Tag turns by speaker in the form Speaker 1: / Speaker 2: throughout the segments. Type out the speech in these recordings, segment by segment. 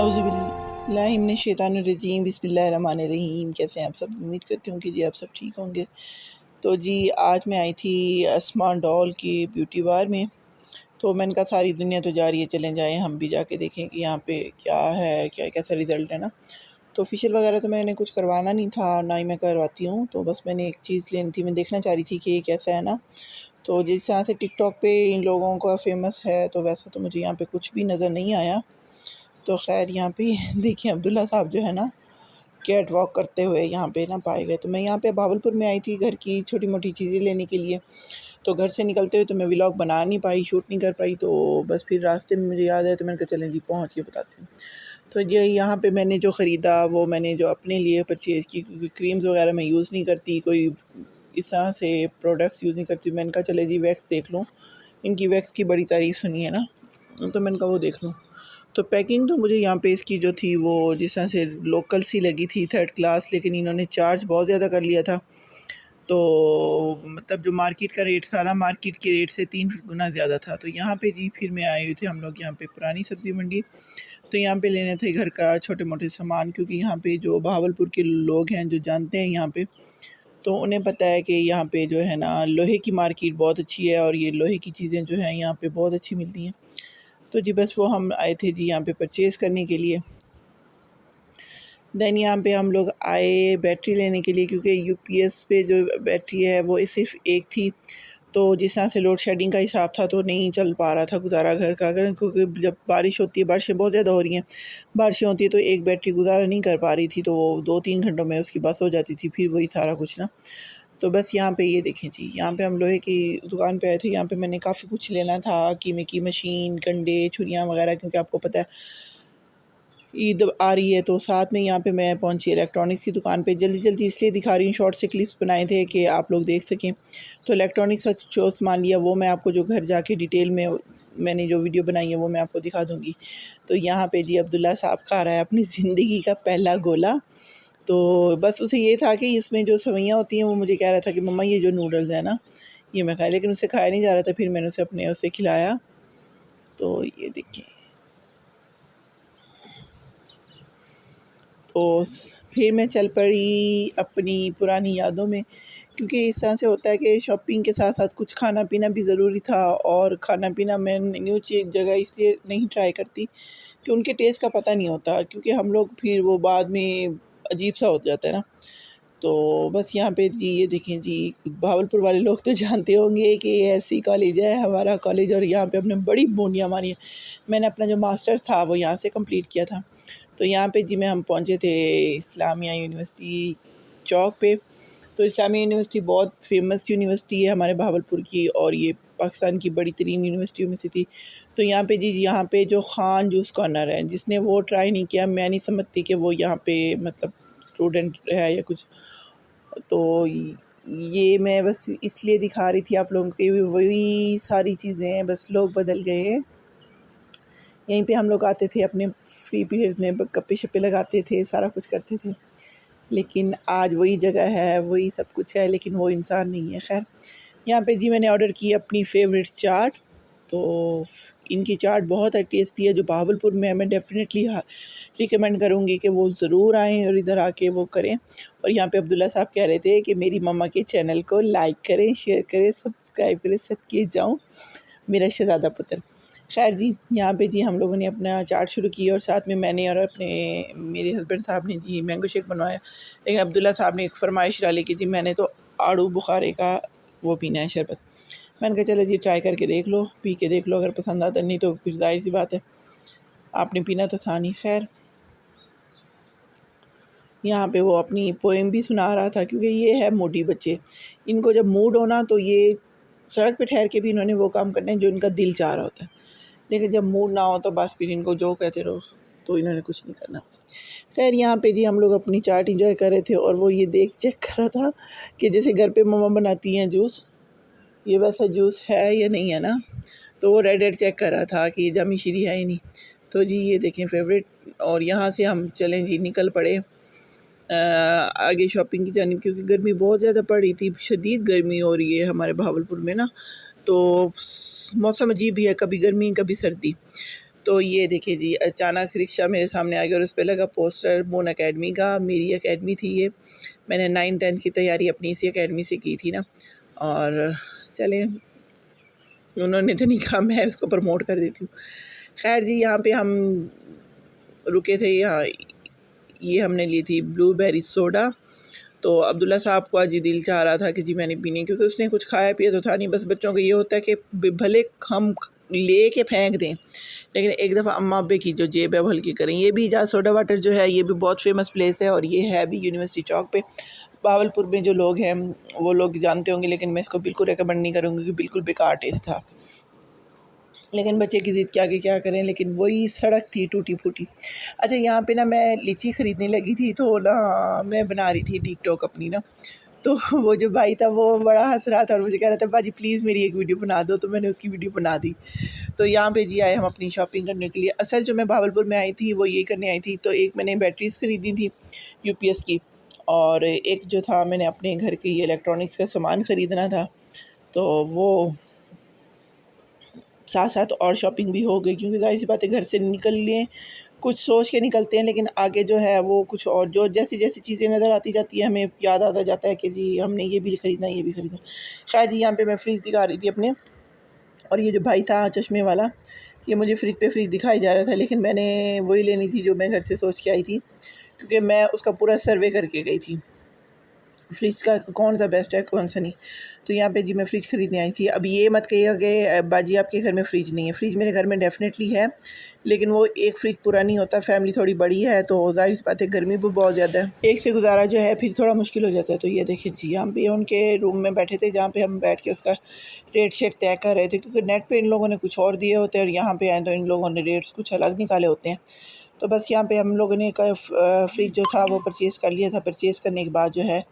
Speaker 1: औज़ुबिल्लाहिमिनश्शैतानिर्रजीम बिस्मिल्लाहिर्रहमानिर्रहीम। कैसे हैं आप सब? उम्मीद करती हूँ कि जी आप सब ठीक होंगे। तो जी आज मैं आई थी अस्मा डॉल की ब्यूटी बार में। तो मैंने कहा सारी दुनिया तो जा रही है, चलें जाएं हम भी जाके देखें कि यहाँ पे क्या है, क्या कैसा रिज़ल्ट है ना। तो फेशियल वगैरह तो मैंने कुछ करवाना नहीं था, ना ही मैं करवाती हूँ। तो बस मैंने एक चीज़ लेनी थी, मैं देखना चाह रही थी कि ये कैसा है ना। तो जिस तरह से टिकटॉक पे इन लोगों का फ़ेमस है, तो वैसा तो मुझे यहाँ पे कुछ भी नज़र नहीं आया। तो ख़ैर यहाँ पे देखिए अब्दुल्ला साहब जो है ना कैट वॉक करते हुए यहाँ पे ना पाए गए। तो मैं यहाँ पे भावलपुर में आई थी घर की छोटी मोटी चीज़ें लेने के लिए। तो घर से निकलते हुए तो मैं व्लॉग बना नहीं पाई, शूट नहीं कर पाई। तो बस फिर रास्ते में मुझे याद आया तो मैंने कहा चलें जी पहुँच के बताती हूँ। तो ये यहाँ पे मैंने जो ख़रीदा वो मैंने जो अपने लिए परचेज़ की, क्योंकि क्रीम्स वगैरह मैं यूज़ नहीं करती, कोई इस तरह से प्रोडक्ट्स यूज़ नहीं करती। मैंने कहा चले जी वैक्स देख लूँ, इनकी वैक्स की बड़ी तारीफ़ सुनी है ना, तो मैंने कहा वो देख लूँ। तो पैकिंग तो मुझे यहाँ पे इसकी जो थी वो जिस तरह से लोकल सी लगी थी, थर्ड क्लास, लेकिन इन्होंने चार्ज बहुत ज़्यादा कर लिया था। तो मतलब जो मार्केट का रेट था ना, मार्केट के रेट से 3 गुना ज़्यादा था। तो यहाँ पे जी फिर मैं आए हुए थे हम लोग यहाँ पे पुरानी सब्ज़ी मंडी। तो यहाँ पे लेने थे घर का छोटे मोटे सामान, क्योंकि यहाँ पे जो बहावलपुर के लोग हैं जो जानते हैं यहाँ पे, तो उन्हें पता है कि यहाँ पे जो है ना लोहे की मार्केट बहुत अच्छी है और ये लोहे की चीज़ें जो हैं यहाँ पे बहुत अच्छी मिलती हैं। तो जी बस वो हम आए थे जी यहाँ पे परचेज़ करने के लिए। देन यहाँ पे हम लोग आए बैटरी लेने के लिए, क्योंकि यूपीएस पे जो बैटरी है वो सिर्फ एक थी। तो जिस तरह से लोड शेडिंग का हिसाब था तो नहीं चल पा रहा था गुजारा घर का, अगर क्योंकि जब बारिश होती है, बारिशें बहुत ज़्यादा हो रही हैं, बारिशें होती है तो एक बैटरी गुजारा नहीं कर पा रही थी। तो वो 2-3 घंटों में उसकी बस हो जाती थी, फिर वही सारा कुछ ना। तो बस यहाँ पे ये देखें जी, यहाँ पे हम लोहे की दुकान पे आए थे। यहाँ पे मैंने काफ़ी कुछ लेना था, कीमे की मशीन, कंडे, छुरियाँ वगैरह, क्योंकि आपको पता है ईद आ रही है। तो साथ में यहाँ पे मैं पहुँची इलेक्ट्रॉनिक्स की दुकान पे। जल्दी जल्दी इसलिए दिखा रही हूँ, शॉर्ट से क्लिप्स बनाए थे कि आप लोग देख सकें। तो इलेक्ट्रॉनिक्स का जो सामान लिया वो मैं आपको जो घर जाके डिटेल में मैंने जो वीडियो बनाई है वो मैं आपको दिखा दूँगी। तो यहाँ पे जी अब्दुल्ला साहब खा रहा है अपनी ज़िंदगी का पहला गोला। तो बस उसे ये था कि इसमें जो सेवइयाँ होती हैं वो मुझे कह रहा था कि मम्मा ये जो नूडल्स हैं ना ये मैं खाया, लेकिन उससे खाया नहीं जा रहा था। फिर मैंने उसे अपने उससे खिलाया। तो ये देखिए, तो फिर मैं चल पड़ी अपनी पुरानी यादों में, क्योंकि इस तरह से होता है कि शॉपिंग के साथ साथ कुछ खाना पीना भी ज़रूरी था। और खाना पीना मैं न्यू चीज़ जगह इसलिए नहीं ट्राई करती कि उनके टेस्ट का पता नहीं होता, क्योंकि हम लोग फिर वो बाद में अजीब सा हो जाता है ना। तो बस यहाँ पे जी ये देखें जी, भावलपुर वाले लोग तो जानते होंगे कि ये ऐसी कॉलेज है हमारा कॉलेज, और यहाँ पे हमने बड़ी बूंदियाँ मारी हैं। मैंने अपना जो मास्टर्स था वो यहाँ से कंप्लीट किया था। तो यहाँ पे जी हम पहुँचे थे इस्लामिया यूनिवर्सिटी चौक पे। तो इस्लामिया यूनिवर्सिटी बहुत फेमस यूनिवर्सिटी है हमारे भावलपुर की, और ये पाकिस्तान की बड़ी तरीन यूनिवर्सिटियों में से थी। तो यहाँ पे जी यहाँ पे जो खान जूस कॉर्नर है, जिसने वो ट्राई नहीं किया, मैं नहीं समझती कि वो यहाँ पे मतलब स्टूडेंट है या कुछ। तो ये मैं बस इसलिए दिखा रही थी आप लोगों को कि वही सारी चीज़ें हैं, बस लोग बदल गए हैं। यहीं पे हम लोग आते थे अपने फ्री पीरियड में, गप्पे शप्पे लगाते थे, सारा कुछ करते थे। लेकिन आज वही जगह है, वही सब कुछ है, लेकिन वो इंसान नहीं है। ख़ैर यहाँ पे जी मैंने ऑर्डर की अपनी फ़ेवरेट चाट। तो इनकी चाट बहुत टेस्टी है, जो बहावलपुर में है। मैं डेफ़िनेटली रिकमेंड करूँगी कि वो ज़रूर आएँ और इधर आके वो करें। और यहाँ पे अब्दुल्ला साहब कह रहे थे कि मेरी मम्मा के चैनल को लाइक करें, शेयर करें, सब्सक्राइब करें, सदके जाऊँ मेरा शहज़ादा पुत्र। ख़ैर जी यहाँ पे जी हम लोगों ने अपना चाट शुरू की, और साथ में मैंने और अपने मेरे हस्बैंड साहब ने जी मैंगो शेक बनवाया। लेकिन अब्दुल्ला साहब ने एक फ़रमाइश डाली कि जी मैंने तो आड़ू बुखारे का वो पीना है, शरबत। मैंने कहा चलो जी ट्राई करके देख लो, पी के देख लो, अगर पसंद आता, नहीं तो फिर ज़ाहिर सी बात है आपने पीना तो था नहीं। ख़ैर यहाँ पे वो अपनी पोएम भी सुना रहा था, क्योंकि ये है मोटी बच्चे, इनको जब मूड होना तो ये सड़क पे ठहर के भी इन्होंने वो काम करने हैं जो इनका दिल चाह रहा होता है। लेकिन जब मूड ना हो तो बस फिर इनको जो कहते रहो, तो इन्होंने कुछ नहीं करना। खैर यहाँ पे जी हम लोग अपनी चाट इंजॉय कर रहे थे, और वो ये देख चेक कर रहा था कि जैसे घर पे मम्मा बनाती हैं जूस, ये वैसा जूस है या नहीं है ना। तो वो रेड रेड चेक कर रहा था कि जामी शीरी है ही नहीं। तो जी ये देखें फेवरेट, और यहाँ से हम चलें जी निकल पड़े आगे शॉपिंग की जानिब, क्योंकि गर्मी बहुत ज़्यादा पड़ रही थी, शदीद गर्मी हो रही है हमारे भावलपुर में ना। तो मौसम अजीब भी है, कभी गर्मी कभी सर्दी। तो ये देखिए जी, अचानक रिक्शा मेरे सामने आ गया और उस पे लगा पोस्टर मून अकेडमी का। मेरी अकेडमी थी ये, मैंने 9-10 की तैयारी अपनी इसी अकेडमी से की थी ना। और चले, उन्होंने तो नहीं कहा, मैं उसको प्रमोट कर देती हूँ। खैर जी, यहाँ पे हम रुके थे, यहाँ ये हमने ली थी ब्लूबेरी सोडा। तो अब्दुल्ला साहब को आज दिल चाह रहा था कि जी मैंने पीनी, क्योंकि उसने कुछ खाया पिया तो था नहीं। बस बच्चों को ये होता है कि भले हम ले के फेंक दें, लेकिन एक दफ़ा अम्मा अब्बे की जो जेब है वो हल्की करें। ये भी जहाँ सोडा वाटर जो है ये भी बहुत फेमस प्लेस है, और ये है भी यूनिवर्सिटी चौक पे। बावलपुर में जो लोग हैं वो लोग जानते होंगे, लेकिन मैं इसको बिल्कुल रिकमेंड नहीं करूँगी कि बिल्कुल बेकार टेस्ट था। लेकिन बच्चे की ज़िद के आगे क्या करें, लेकिन वही सड़क थी टूटी फूटी। अच्छा, यहाँ पे ना मैं लीची ख़रीदने लगी थी, तो ना मैं बना रही थी टिकटॉक अपनी ना। तो वो जो भाई था वो बड़ा हंस रहा था और मुझे कह रहा था बाजी प्लीज़ मेरी एक वीडियो बना दो। तो मैंने उसकी वीडियो बना दी। तो यहाँ पे जी आए हम अपनी शॉपिंग करने के लिए। असल जो मैं भावलपुर में आई थी वो ये करने आई थी, तो एक मैंने बैटरीज़ ख़रीदी थी यूपीएस की, और एक जो था मैंने अपने घर के ये इलेक्ट्रॉनिक्स का सामान ख़रीदना था। तो वो साथ साथ और शॉपिंग भी हो गई, क्योंकि ज़ाहिर सी बात है घर से निकल लिए कुछ सोच के निकलते हैं, लेकिन आगे जो है वो कुछ और, जो जैसी जैसी चीज़ें नज़र आती जाती है हमें याद आता जाता है कि जी हमने ये भी ख़रीदना, ये भी ख़रीदना। खैर जी, यहाँ पे मैं फ्रिज दिखा रही थी अपने, और ये जो भाई था चश्मे वाला, ये मुझे फ्रिज पे फ्रिज दिखाई जा रहा था, लेकिन मैंने वही लेनी थी जो मैं घर से सोच के आई थी, क्योंकि मैं उसका पूरा सर्वे करके गई थी फ्रिज का कौन सा बेस्ट है कौन सा नहीं। तो यहाँ पे जी मैं फ़्रिज ख़रीदने आई थी। अब ये मत कहिएगा कि बाजी आपके घर में फ़्रिज नहीं है, फ़्रिज मेरे घर में डेफ़िनेटली है, लेकिन वो एक फ़्रिज पूरा नहीं होता। फैमिली थोड़ी बड़ी है तो ज़ाहिर सी बात है गर्मी भी बहुत ज़्यादा है, एक से गुजारा जो है फिर थोड़ा मुश्किल हो जाता है। तो ये देखिए जी, हम भी उनके रूम में बैठे थे जहाँ पर हम बैठ के उसका रेट शेट तय कर रहे थे, क्योंकि नेट पर इन लोगों ने कुछ और दिए होते हैं और यहाँ पर आए तो इन लोगों ने रेट्स कुछ अलग निकाले होते हैं। तो बस यहाँ पर हम लोगों ने फ्रिज जो था वो परचेज़ कर लिया था। परचेज़ करने के बाद जो है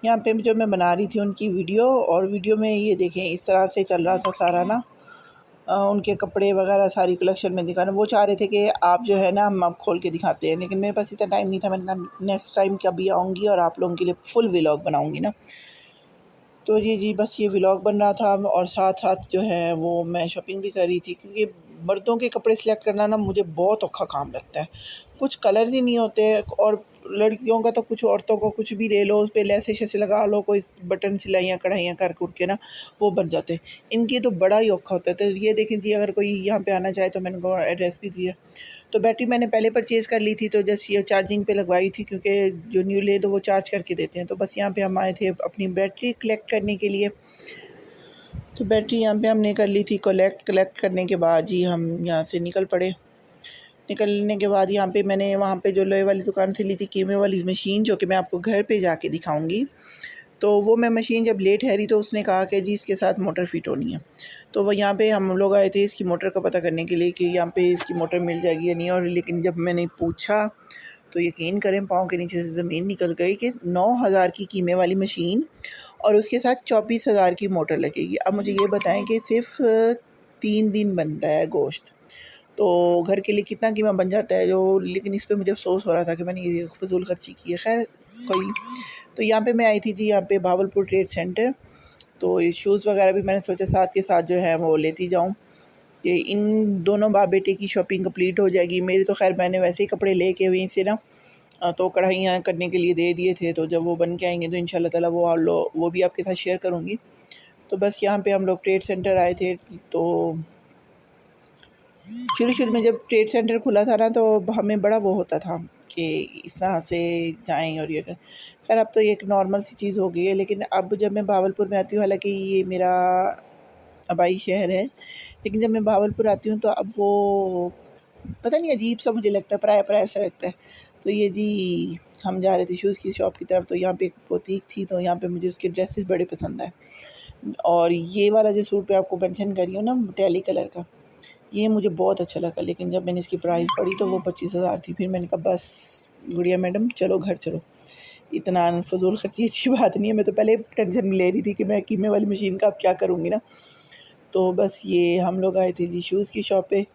Speaker 1: यहाँ पे जो मैं बना रही थी उनकी वीडियो, और वीडियो में ये देखें इस तरह से चल रहा था सारा ना, उनके कपड़े वगैरह सारी कलेक्शन में दिखाना। वो चाह रहे थे कि आप जो है ना हम आप खोल के दिखाते हैं, लेकिन मेरे पास इतना टाइम नहीं था। मैंने कहा नेक्स्ट टाइम कभी आऊँगी और आप लोगों के लिए फुल व्लॉग बनाऊँगी ना। तो जी बस ये व्लॉग बन रहा था, और साथ साथ जो है वो मैं शॉपिंग भी कर रही थी, क्योंकि मर्दों के कपड़े सिलेक्ट करना ना मुझे बहुत औखा काम लगता है। कुछ कलर ही नहीं होते, और लड़कियों का तो कुछ, औरतों को कुछ भी ले लो उस पे लेसे शेसे लगा लो, कोई बटन सिलाइयाँ कढ़ाइयाँ कर कुर के ना वो बन जाते हैं। इनकी तो बड़ा ही औखा होता है। तो ये देखें जी, अगर कोई यहाँ पे आना चाहे तो मैंने उनको एड्रेस भी दिया। तो बैटरी मैंने पहले परचेज़ कर ली थी, तो जस्ट ये चार्जिंग पे लगवाई थी, क्योंकि जो न्यू ले तो वो चार्ज करके देते हैं। तो बस यहाँ पे हम आए थे अपनी बैटरी कलेक्ट करने के लिए। तो बैटरी यहाँ पे हमने कर ली थी कलेक्ट करने के बाद जी हम यहाँ से निकल पड़े। निकलने के बाद यहाँ पे मैंने वहाँ पे जो लोहे वाली दुकान से ली थी कीमे वाली मशीन, जो कि मैं आपको घर पे जाके दिखाऊंगी। तो वो मैं मशीन जब ले ठहरी तो उसने कहा कि जी इसके साथ मोटर फिट होनी है। तो वो यहाँ पे हम लोग आए थे इसकी मोटर का पता करने के लिए कि यहाँ पे इसकी मोटर मिल जाएगी या नहीं। और लेकिन जब मैंने पूछा तो यकीन करें पाँव के नीचे से ज़मीन निकल गई कि 9,000 की कीमे वाली मशीन और उसके साथ 24,000 की मोटर लगेगी। अब मुझे ये बताएं कि सिर्फ 3 दिन बनता है गोश्त, तो घर के लिए कितना कीमा बन जाता है जो। लेकिन इस पे मुझे अफसोस हो रहा था कि मैंने ये फजूल खर्ची की है। खैर कोई, तो यहाँ पे मैं आई थी जी यहाँ पे भावलपुर ट्रेड सेंटर। तो ये शूज़ वगैरह भी मैंने सोचा साथ के साथ जो है वो लेती जाऊँ, कि इन दोनों बाप बेटे की शॉपिंग कंप्लीट हो जाएगी। मेरी तो खैर मैंने वैसे ही कपड़े लेके वहीं से ना तो कढ़ाइयाँ करने के लिए दे दिए थे। तो जब वो बन के आएंगे तो इंशाल्लाह ताला वो भी आपके साथ शेयर करूँगी। तो बस यहाँ पे हम लोग ट्रेड सेंटर आए थे। तो शुरू में जब ट्रेड सेंटर खुला था ना तो हमें बड़ा वो होता था कि इस तरह से जाएँ और ये करें। खैर अब तो ये एक नॉर्मल सी चीज़ हो गई है, लेकिन अब जब मैं भावलपुर में आती हूँ, हालाँकि ये मेरा आबाई शहर है, लेकिन जब मैं भावलपुर आती हूँ तो अब वो पता नहीं अजीब सा मुझे लगता है, पराया-पराया सा लगता है। तो ये जी हम जा रहे थे शूज़ की शॉप की तरफ, तो यहाँ पे एक बुटीक थी, तो यहाँ पे मुझे उसके ड्रेसेस बड़े पसंद आए। और ये वाला जो सूट मैं आपको मेंशन कर रही हूँ ना, मटैली कलर का, ये मुझे बहुत अच्छा लगा, लेकिन जब मैंने इसकी प्राइस पढ़ी तो वो 25,000 थी। फिर मैंने कहा बस गुड़िया मैडम चलो घर चलो, इतना फ़िज़ूल खर्ची अच्छी बात नहीं है। मैं तो पहले टेंशन ले रही थी कि मैं कीमे वाली मशीन का अब क्या करूँगी ना। तो बस ये हम लोग आए थे जी शूज़ की शॉप पे,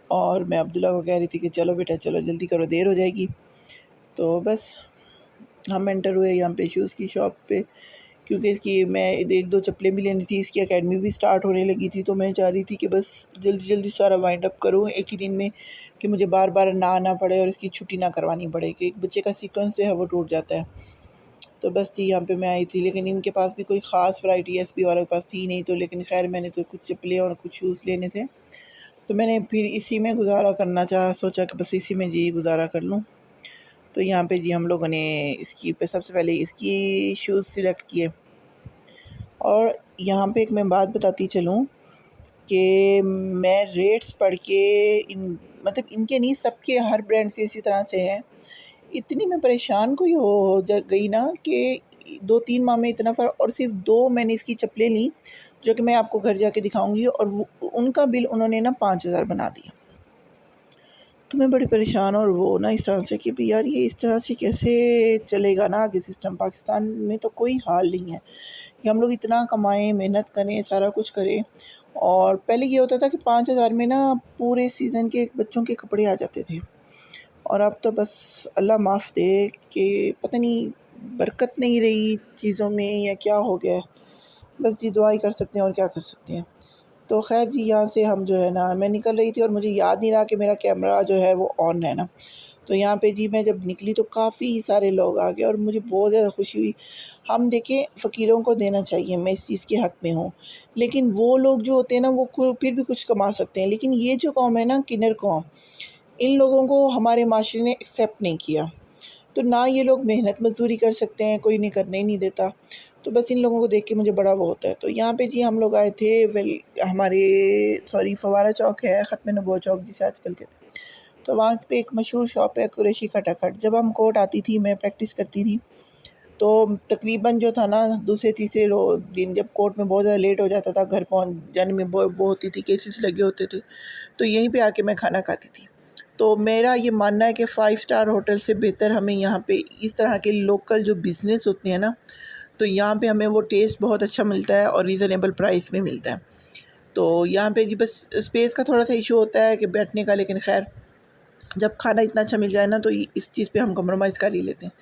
Speaker 1: और मैं अब्दुल्ला को कह रही थी कि चलो बेटा चलो जल्दी करो, देर हो जाएगी। तो बस हम एंटर हुए यहाँ पे शूज़ की शॉप पे, क्योंकि इसकी मैं एक दो चप्पलें भी लेनी थी, इसकी एकेडमी भी स्टार्ट होने लगी थी, तो मैं चाह रही थी कि बस जल्दी जल्दी सारा वाइंड अप करूँ एक ही दिन में, कि मुझे बार बार ना आना पड़े और इसकी छुट्टी ना करवानी पड़े, कि एक बच्चे का सीक्वेंस जो है वो टूट जाता है। तो बस जी यहाँ पे मैं आई थी, लेकिन इनके पास भी कोई ख़ास वैरायटी एस पी वालों के पास थी नहीं, तो लेकिन खैर मैंने तो कुछ चप्पलें और कुछ शूज़ लेने थे, तो मैंने फिर इसी में गुज़ारा करना सोचा कि बस इसी में जी गुज़ारा कर लूँ। तो यहाँ पे जी हम लोगों ने इसकी पे सबसे पहले इसकी शूज़ सिलेक्ट किए। और यहाँ पे एक मैं बात बताती चलूँ कि मैं रेट्स पढ़ के इन मतलब इनके नहीं, सबके हर ब्रांड से इसी तरह से है। इतनी मैं परेशान कोई हो गई ना कि 2-3 माह में इतना फ़र्क, और सिर्फ 2 मैंने इसकी चप्पलें ली, जो कि मैं आपको घर जाके दिखाऊँगी, और वो उनका बिल उन्होंने ना 5,000 बना दिया। तो मैं बड़ी परेशान, और वो ना इस तरह से कि भी यार ये इस तरह से कैसे चलेगा ना आगे सिस्टम। पाकिस्तान में तो कोई हाल नहीं है कि हम लोग इतना कमाएँ, मेहनत करें, सारा कुछ करें, और पहले ये होता था कि 5,000 में ना पूरे सीज़न के बच्चों के कपड़े आ जाते थे, और अब तो बस अल्लाह माफ़ दे कि पता नहीं बरकत नहीं रही चीज़ों में या क्या हो गया है। बस जी दुआ ही कर सकते हैं, और क्या कर सकते हैं। तो ख़ैर जी यहाँ से हम जो है ना, मैं निकल रही थी और मुझे याद नहीं रहा कि मेरा कैमरा जो है वो ऑन है ना। तो यहाँ पे जी मैं जब निकली तो काफ़ी सारे लोग आ गए, और मुझे बहुत ज़्यादा खुशी हुई। हम देखें फ़कीरों को देना चाहिए, मैं इस चीज़ के हक़ में हूँ, लेकिन वो लोग जो होते हैं ना वो फिर भी कुछ कमा सकते हैं, लेकिन ये जो कौम है ना किन्नर कौम, इन लोगों को हमारे माशरे ने एक्सेप्ट नहीं किया। तो ना ये लोग मेहनत मज़दूरी कर सकते हैं, कोई नहीं करने ही नहीं देता। तो बस इन लोगों को देख के मुझे बड़ा वो होता है। तो यहाँ पे जी हम लोग आए थे हमारे फव्वारा चौक है, ख़त्म नबुव्वत चौक जिसे आजकल कहते हैं। तो वहाँ पे एक मशहूर शॉप है कुरैशी खटाखट। जब हम कोर्ट आती थी, मैं प्रैक्टिस करती थी, तो तकरीबन जो था ना दूसरे तीसरे दिन जब कोर्ट में बहुत ज़्यादा लेट हो जाता था, घर पहुँच जाने में वो होती थी, केसेस लगे होते थे, तो यहीं पे आके मैं खाना खाती थी। तो मेरा ये मानना है कि 5 स्टार होटल से बेहतर हमें यहाँ पे इस तरह के लोकल जो बिज़नेस होते हैं ना, तो यहाँ पे हमें वो टेस्ट बहुत अच्छा मिलता है और रीज़नेबल प्राइस में मिलता है। तो यहाँ पे जी बस स्पेस का थोड़ा सा इशू होता है कि बैठने का, लेकिन खैर जब खाना इतना अच्छा मिल जाए ना तो इस चीज़ पे हम कम्प्रोमाइज़ कर ही लेते हैं।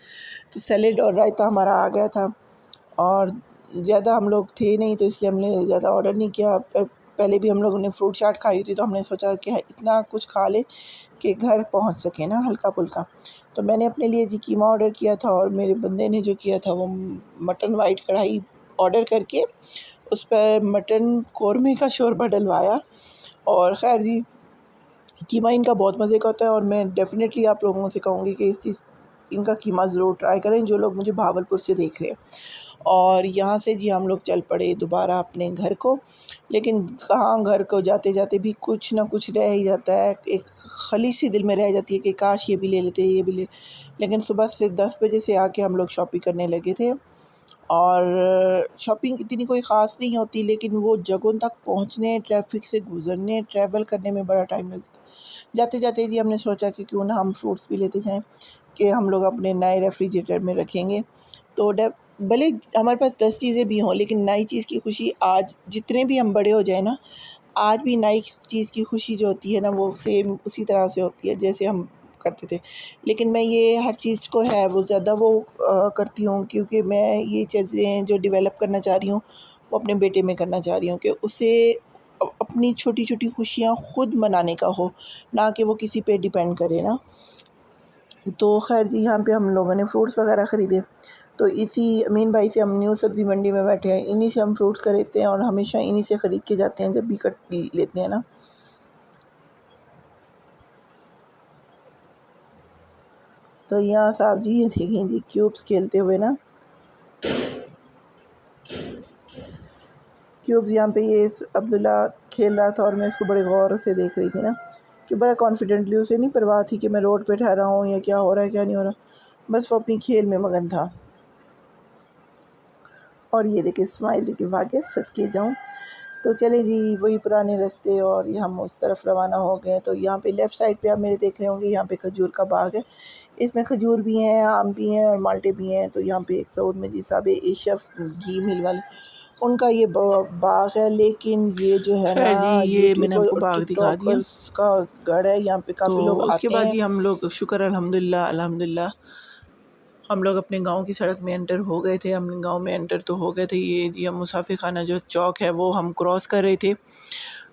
Speaker 1: तो सैलेड और रायता हमारा आ गया था, और ज़्यादा हम लोग थे नहीं, तो इसलिए हमने ज़्यादा ऑर्डर नहीं किया। पहले भी हम लोगों ने फ्रूट चाट खाई थी, तो हमने सोचा कि इतना कुछ खा ले कि घर पहुंच सके ना हल्का-फुल्का। तो मैंने अपने लिए जी कीमा ऑर्डर किया था, और मेरे बंदे ने जो किया था वो मटन वाइट कढ़ाई ऑर्डर करके उस पर मटन कोरमे का शोरबा डलवाया। और ख़ैर जी कीमा इनका बहुत मज़े का होता है, और मैं डेफ़िनेटली आप लोगों से कहूँगी कि इनका कीमा ज़रूर ट्राई करें, जो लोग मुझे भावलपुर से देख रहे हैं। और यहाँ से जी हम लोग चल पड़े दोबारा अपने घर को, लेकिन कहाँ घर को जाते जाते भी कुछ ना कुछ रह ही जाता है, एक खलीज सी दिल में रह जाती है कि काश ये भी ले लेते, ये भी ले। लेकिन सुबह से 10 बजे से आके हम लोग शॉपिंग करने लगे थे, और शॉपिंग इतनी कोई ख़ास नहीं होती, लेकिन वो जगहों तक पहुँचने, ट्रैफ़िक से गुज़रने, ट्रैवल करने में बड़ा टाइम लगता है। जाते जाते जी हमने सोचा कि क्यों ना हम फ्रूट्स भी लेते जाएं, कि हम लोग अपने नए रेफ्रिजरेटर में रखेंगे। तो भले हमारे पास 10 चीज़ें भी हों, लेकिन नई चीज़ की खुशी आज जितने भी हम बड़े हो जाए ना, आज भी नई चीज़ की खुशी जो होती है ना वो सेम उसी तरह से होती है जैसे हम करते थे। लेकिन मैं ये हर चीज़ को है वो ज़्यादा वो करती हूँ, क्योंकि मैं ये चीज़ें जो डेवलप करना चाह रही हूँ वो अपने बेटे में करना चाह रही हूँ, कि उसे अपनी छोटी-छोटी खुशियाँ खुद मनाने का हो, ना कि वो किसी पे डिपेंड करे ना। तो ख़ैर जी यहाँ पे हम लोगों ने फ्रूट्स वगैरह ख़रीदे। तो इसी अमीन भाई से हम न्यू सब्ज़ी मंडी में बैठे हैं, इन्हीं से हम फ्रूट्स खरीदते हैं, और हमेशा इन्हीं से ख़रीद के जाते हैं जब भी लेते हैं ना। तो यहाँ साहब जी ये देखें जी क्यूब्स खेलते हुए ना, क्यूब्स यहाँ पे ये अब्दुल्ला खेल रहा था और मैं इसको बड़े गौर से देख रही थी ना, कि बड़ा कॉन्फिडेंटली, उसे नहीं परवाह थी कि मैं रोड पे ठहरा हूँ या क्या हो रहा है क्या नहीं हो रहा, बस वो अपनी खेल में मगन था। और ये देखिए स्माइल देखिए, वाकई सदके जाऊँ। तो चले जी वही पुराने रास्ते और ये हम उस तरफ रवाना हो गए। तो यहाँ पे लेफ़्ट साइड पे आप मेरे देख रहे होंगे, यहाँ पे खजूर का बाग है। इसमें खजूर भी हैं, आम भी हैं और माल्टे भी हैं। तो यहाँ पे एक सऊद में जी साहब एशिया घी मिल वाले, उनका ये बाग है। लेकिन ये जो है ना,
Speaker 2: खैर जी, ये मैंने
Speaker 1: यूट्यूब
Speaker 2: आपको
Speaker 1: और
Speaker 2: बाग दिखा दिया।
Speaker 1: टिकटॉकर्स का गढ़ है, यहाँ पे
Speaker 2: तो
Speaker 1: काफ़ी लोग
Speaker 2: उसके
Speaker 1: आते
Speaker 2: बाद
Speaker 1: हैं।
Speaker 2: जी हम लोग शुक्र अल्हम्दुलिल्लाह अल्हम्दुलिल्लाह हम लोग अपने गांव की सड़क में एंटर हो गए थे। हम गांव में एंटर तो हो गए थे। ये जी हम मुसाफिर खाना जो चौक है वो हम क्रॉस कर रहे थे।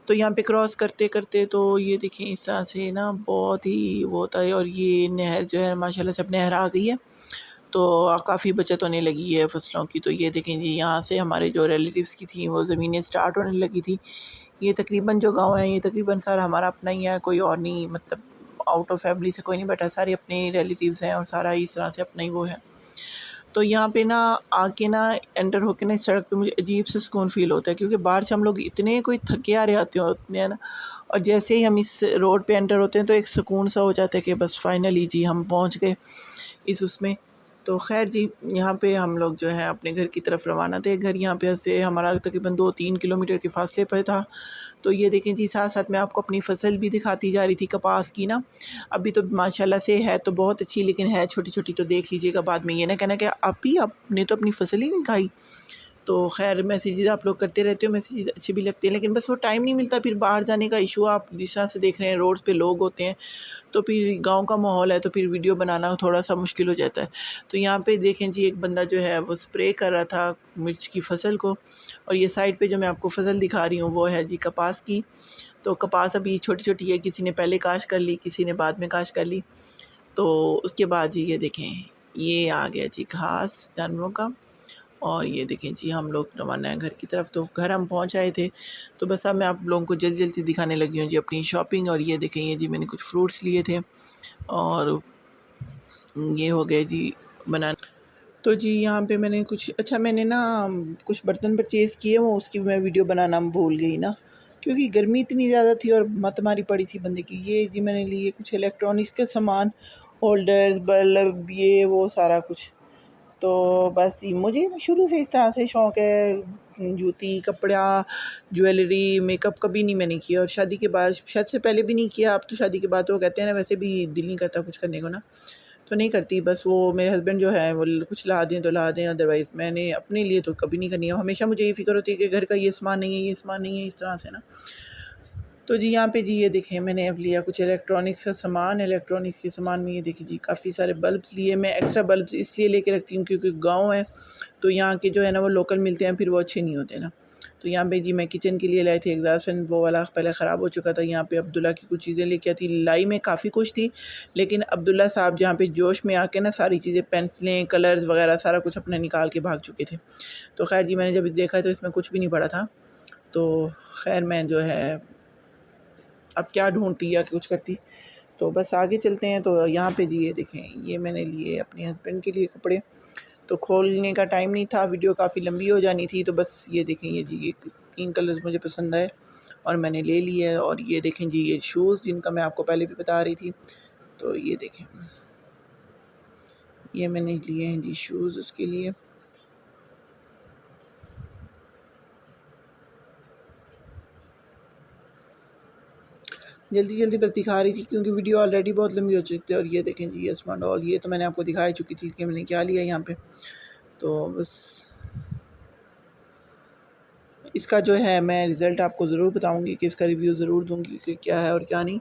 Speaker 2: तो यहाँ पे क्रॉस करते करते तो ये देखिए इस तरह से ना बहुत ही वो होता है। और ये नहर जो है माशाल्लाह से अब नहर आ गई है, तो काफ़ी बचत होने लगी है फसलों की। तो ये देखें जी यहाँ से हमारे जो रिलेटिव्स की थी वो ज़मीनें स्टार्ट होने लगी थी। ये तकरीबन जो गांव है ये तकरीबन सारा हमारा अपना ही है, कोई और नहीं, मतलब आउट ऑफ फैमिली से कोई नहीं बैठा, सारे अपने रिलेटिव्स हैं और सारा इस तरह से अपना ही वो है। तो यहाँ पे ना आके ना एंटर होके ना इस सड़क पे मुझे अजीब से सुकून फ़ील होता है, क्योंकि बाहर से हम लोग इतने कोई थके हारे आते होते हैं ना, और जैसे ही हम इस रोड पे एंटर होते हैं तो एक सुकून सा हो जाता है कि बस फाइनली जी हम पहुँच गए इस उसमें। तो ख़ैर जी यहाँ पे हम लोग जो है अपने घर की तरफ रवाना थे। घर यहाँ पे से हमारा तकरीबन 2-3 किलोमीटर के फासले पर था। तो ये देखें जी साथ साथ मैं आपको अपनी फसल भी दिखाती जा रही थी कपास की ना। अभी तो माशाल्लाह से है तो बहुत अच्छी, लेकिन है छोटी छोटी, तो देख लीजिएगा बाद में ये ना कहना कि आप ही आपने तो अपनी फसल ही नहीं खाई। तो ख़ैर मैसेजेस आप लोग करते रहते हो, मैसेजेस अच्छे भी लगते हैं, लेकिन बस वो टाइम नहीं मिलता। फिर बाहर जाने का इशू, आप जिस तरह से देख रहे हैं रोड्स पे लोग होते हैं, तो फिर गांव का माहौल है तो फिर वीडियो बनाना थोड़ा सा मुश्किल हो जाता है। तो यहाँ पे देखें जी एक बंदा जो है वो स्प्रे कर रहा था मिर्च की फसल को। और ये साइड पे जो मैं आपको फसल दिखा रही हूँ वो है जी कपास की। तो कपास अभी छोटी छोटी है, किसी ने पहले काश कर ली, किसी ने बाद में काश कर ली। तो उसके बाद जी ये देखें ये आ गया जी घास जानवरों का। और ये देखें जी हम लोग रवाना है घर की तरफ। तो घर हम पहुंच आए थे, तो बस अब मैं आप लोगों को जल्दी जल्दी दिखाने लगी हूँ जी अपनी शॉपिंग। और ये देखें ये जी मैंने कुछ फ्रूट्स लिए थे और ये हो गए जी बनाना। तो जी यहाँ पे मैंने कुछ अच्छा मैंने ना कुछ बर्तन परचेज़ किए, वो उसकी मैं वीडियो बनाना भूल गई ना, क्योंकि गर्मी इतनी ज़्यादा थी और मत मारी पड़ी थी बंदे की। ये जी मैंने लिए कुछ इलेक्ट्रॉनिक्स के सामान, होल्डर्स, बल्ब, ये वो सारा कुछ। तो बस मुझे ना शुरू से इस तरह से शौक़ है, जूती, कपड़ा, ज्वेलरी, मेकअप कभी नहीं मैंने किया। और शादी के बाद, शादी से पहले भी नहीं किया। अब तो शादी के बाद तो कहते हैं ना वैसे भी दिल नहीं करता कुछ करने को ना, तो नहीं करती। बस वो मेरे हस्बैंड जो है वो कुछ ला दें तो ला दें, अदरवाइज़ मैंने अपने लिए तो कभी नहीं करनी है। हमेशा मुझे ये फ़िक्र होती है कि घर का ये सामान नहीं है, ये सामान नहीं है, इस तरह से ना। तो जी यहाँ पे जी ये देखें मैंने अब लिया कुछ इलेक्ट्रॉनिक्स का सामान। इलेक्ट्रॉनिक्स के सामान में ये देखिए जी काफ़ी सारे बल्ब्स लिए। मैं एक्स्ट्रा बल्ब्स इसलिए लेके रखती हूँ क्योंकि गाँव है, तो यहाँ के जो है ना वो लोकल मिलते हैं, फिर वो अच्छे नहीं होते ना। तो यहाँ पे जी मैं किचन के लिए लाई थी एग्जॉस्ट फैन, वो वाला पहले ख़राब हो चुका था। यहाँ पे अब्दुल्ला की कुछ चीज़ें लेके आती, लाई में काफ़ी कुछ थी, लेकिन अब्दुल्ला साहब जहाँ पे जोश में आके ना सारी चीज़ें, पेंसिलें, कलर्स वगैरह सारा कुछ अपना निकाल के भाग चुके थे। तो खैर जी मैंने जब देखा तो इसमें कुछ भी नहीं पड़ा था। तो खैर मैं जो है अब क्या ढूंढती या कुछ करती। तो बस आगे चलते हैं। तो यहाँ पे जी ये देखें ये मैंने लिए अपने हस्बैंड के लिए कपड़े। तो खोलने का टाइम नहीं था, वीडियो काफ़ी लंबी हो जानी थी। तो बस ये देखें ये जी ये 3 कलर्स मुझे पसंद आए और मैंने ले लिए। और ये देखें जी ये शूज़ जिनका मैं आपको पहले भी बता रही थी। तो ये देखें ये मैंने लिए हैं जी शूज़ उसके लिए। जल्दी जल्दी बस दिखा रही थी क्योंकि वीडियो ऑलरेडी बहुत लंबी हो चुकी थी। और ये देखें जी यस डॉल, ये तो मैंने आपको दिखा चुकी थी कि मैंने क्या लिया यहाँ पे। तो बस इसका जो है मैं रिज़ल्ट आपको ज़रूर बताऊँगी, कि इसका रिव्यू ज़रूर दूँगी कि क्या है और क्या नहीं।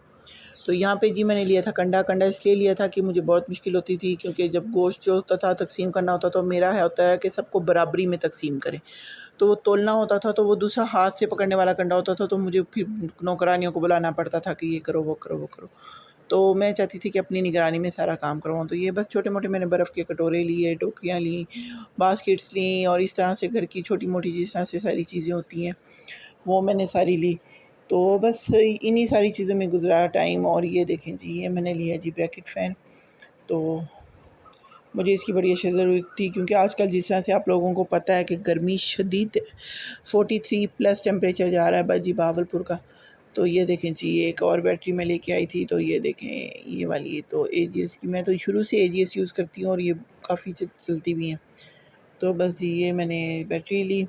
Speaker 2: तो यहाँ पे जी मैंने लिया था कंडा। कंडा इसलिए लिया था कि मुझे बहुत मुश्किल होती थी, क्योंकि जब गोश्त जो होता था तकसीम करना होता तो मेरा है होता है कि सबको बराबरी में तकसीम करें। तो वो तोलना होता था तो वो दूसरा हाथ से पकड़ने वाला कंडा होता था, तो मुझे फिर नौकरानियों को बुलाना पड़ता था कि ये करो वो करो वो करो। तो मैं चाहती थी कि अपनी निगरानी में सारा काम करवाऊँ। तो ये बस छोटे मोटे मैंने बर्फ़ के कटोरे लिए, टोकरियाँ लीं, बास्केट्स लीं, और इस तरह से घर की छोटी मोटी जिस तरह से सारी चीज़ें होती हैं वो मैंने सारी ली। तो बस इन्हीं सारी चीज़ों में गुज़रा टाइम। और ये देखें जी ये मैंने लिया जी ब्रैकेट फ़ैन। तो
Speaker 1: मुझे इसकी बड़ी अच्छी ज़रूरत थी, क्योंकि आजकल जिस तरह से आप लोगों को पता है कि गर्मी शदीद 43+ टेम्परेचर जा रहा है जी बावलपुर का। तो ये देखें जी, एक और बैटरी मैं लेके आई थी, तो ये देखें ये वाली, तो AGS की। मैं तो शुरू से AGS यूज़ करती हूँ और ये काफ़ी चलती भी हैं। तो बस जी ये मैंने बैटरी ली।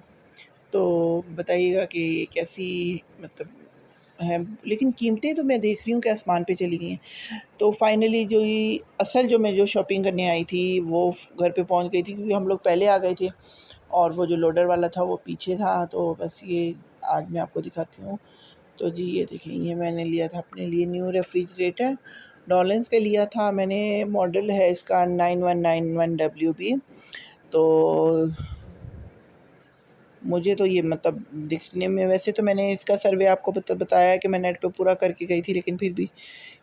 Speaker 1: तो बताइएगा कि कैसी मतलब है, लेकिन कीमतें तो मैं देख रही हूँ कि आसमान पे चली गई हैं। तो फाइनली जो मैं जो शॉपिंग करने आई थी वो घर पे पहुँच गई थी, क्योंकि हम लोग पहले आ गए थे और वो जो लोडर वाला था वो पीछे था। तो बस ये आज मैं आपको दिखाती हूँ। तो जी ये देखिए, ये मैंने लिया था अपने लिए न्यू रेफ्रिजरेटर, डॉलेंस का लिया था मैंने। मॉडल है इसका 9191WB। तो मुझे तो ये मतलब दिखने में, वैसे तो मैंने इसका सर्वे आपको बताया कि मैं नेट पे पूरा करके गई थी, लेकिन फिर भी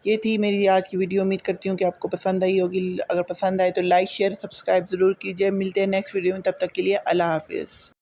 Speaker 1: ये थी मेरी आज की वीडियो। उम्मीद करती हूँ कि आपको पसंद आई होगी। अगर पसंद आए तो लाइक शेयर सब्सक्राइब ज़रूर कीजिए। मिलते हैं नेक्स्ट वीडियो में, तब तक के लिए अल्लाह हाफ़िज़।